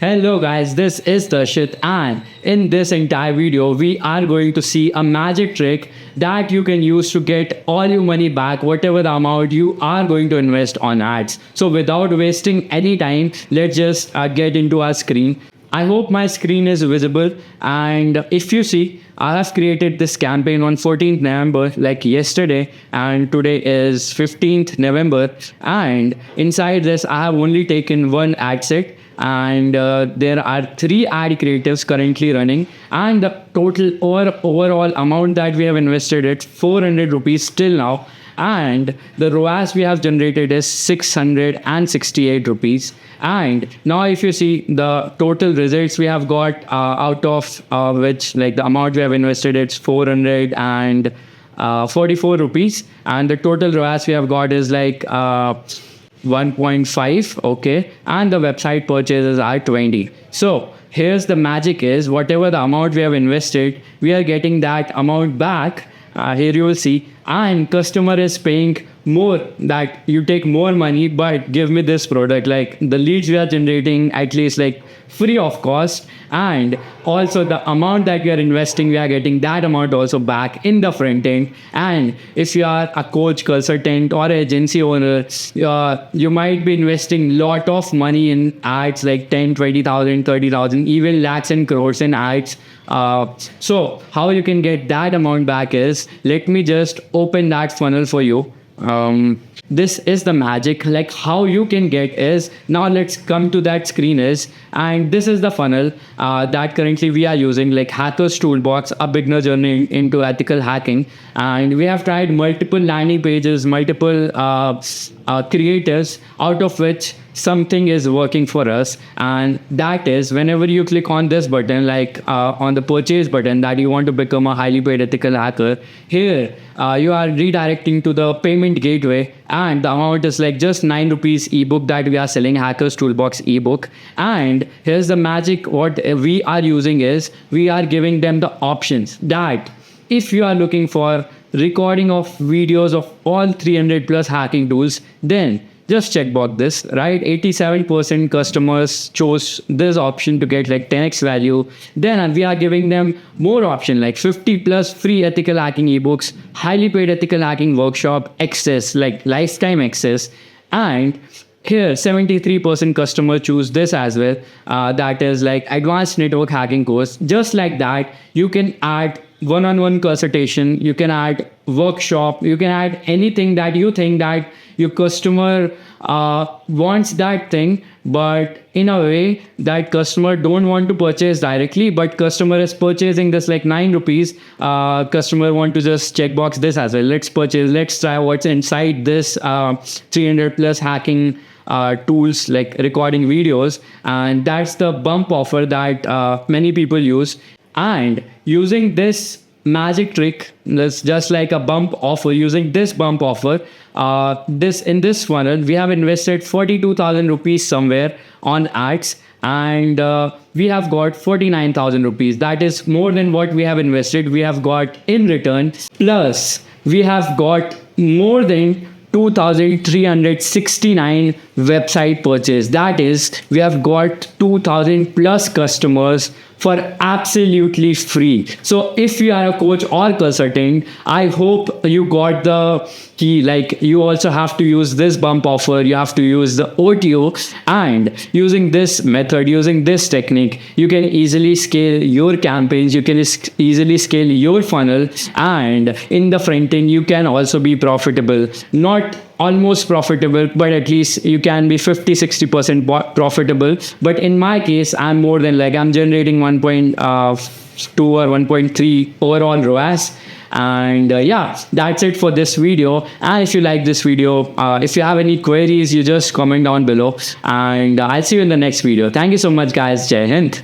Hello guys, this is Darshit, and in this entire video we are going to see a magic trick that you can use to get all your money back, whatever the amount you are going to invest on ads. So without wasting any time, let's just get into our screen. I hope my screen is visible, and if you see, I have created this campaign on 14th November like yesterday, and today is 15th November, and inside this I have only taken one ad set, and there are 3 ad creatives currently running, and the total overall amount that we have invested is 400 rupees till now, and the ROAS we have generated is 668 rupees. And now if you see the total results we have got out of which, like, the amount we have invested, it's 444 rupees, and the total ROAS we have got is like 1.5. Okay, and the website purchases are 20. So here's the magic: is whatever the amount we have invested, we are getting that amount back. Here you will see, and customer is paying more, that you take more money but give me this product. Like, the leads we are generating at least like free of cost, and also the amount that we are investing, we are getting that amount also back in the front end. And if you are a coach, consultant, or agency owner, you might be investing lot of money in ads, like 10, 20,000, 30,000, even lakhs and crores in ads. So how you can get that amount back is, let me just open that funnel for you. This is the magic. Like, how you can get is, now let's come to that screen is, and this is the funnel that currently we are using, like Hacker's Toolbox, a beginner journey into ethical hacking. And we have tried multiple landing pages, multiple creators, out of which something is working for us. And that is, whenever you click on this button, like on the purchase button, that you want to become a highly paid ethical hacker, here you are redirecting to the payment gateway, and the amount is like just 9 rupees ebook that we are selling, Hacker's Toolbox ebook. And here's the magic: what we are using is, we are giving them the options that if you are looking for recording of videos of all 300 plus hacking tools, then just checkbox this, right? 87% customers chose this option to get like 10x value. Then we are giving them more option, like 50 plus free ethical hacking ebooks, highly paid ethical hacking workshop access, like lifetime access. And here 73% customers choose this as well, that is like advanced network hacking course. Just like that, you can add one-on-one consultation, you can add workshop, you can add anything that you think that your customer wants that thing, but in a way that customer don't want to purchase directly, but customer is purchasing this like 9 rupees. Customer want to just checkbox this as well. Let's purchase, let's try what's inside this 300 plus hacking tools, like recording videos. And that's the bump offer that many people use. And using this magic trick, that's just like a bump offer. Using this bump offer, in this funnel, we have invested 42,000 rupees somewhere on ads, and we have got 49,000 rupees. That is more than what we have invested. We have got in return, plus we have got more than 2,369 website purchase. That is, we have got 2,000 plus customers for absolutely free. So if you are a coach or consultant, I hope you got the key. Like, you also have to use this bump offer, you have to use the OTO, and using this method, using this technique, you can easily scale your campaigns, you can easily scale your funnel, and in the front end you can also be profitable. Not almost profitable, but at least you can be 50-60% profitable. But in my case, I'm more than, like, I'm generating 1.2 or 1.3 overall ROAS. And yeah, that's it for this video. And if you like this video, if you have any queries, you just comment down below, and I'll see you in the next video. Thank you so much, guys. Jai Hind.